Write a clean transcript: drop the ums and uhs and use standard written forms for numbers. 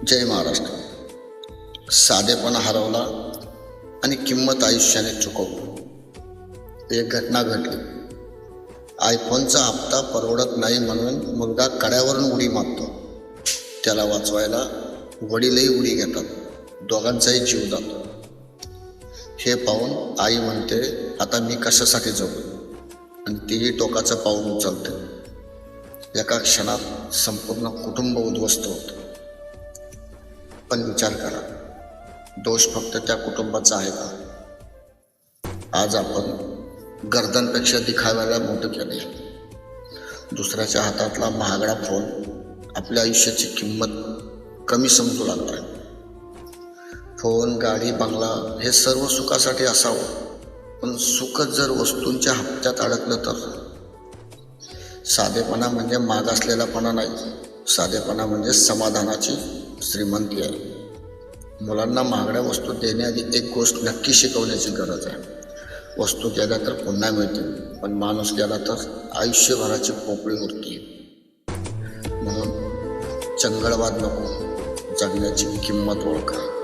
जय महाराष्ट्र. साधेपणा हरवला आणि किंमत आयुष्याने चुकवली. एक घटना घडली. आयफोनचा हप्ता परवडत नाही म्हणून मुलगा कड्यावरून उडी मारतो. त्याला वाचवायला वडीलही उडी घेतात. दोघांचाही जीव जातो. हे पाहून आई म्हणते, आता मी कशासाठी जगू, आणि तीही टोकाचं पाऊल उचलते. एका क्षणात संपूर्ण कुटुंब उद्ध्वस्त होतं. पण विचार करा, दोष फक्त त्या कुटुंबाचा आहे का? आज आपण गर्दनपेक्षा दिखाव्याला मोठं केले. दुसऱ्याच्या हातातला महागडा फोन आपल्या आयुष्याची किंमत कमी समजू लागलाय. फोन, गाडी, बंगला हे सर्व सुखासाठी असावं, पण सुखच जर वस्तूंच्या हप्त्यात अडकलं तर? साधेपणा म्हणजे मागासलेलापणा नाही. साधेपणा म्हणजे समाधानाची श्रीमंती आहे. मुलांना महागड्या वस्तू देण्याआधी एक गोष्ट नक्की शिकवण्याची गरज आहे. वस्तू गेल्या तर पुन्हा मिळतील, पण माणूस गेला तर आयुष्यभराची पोकळी उरते. म्हणून चंगळवाद नको, जगण्याची किंमत ओळखा.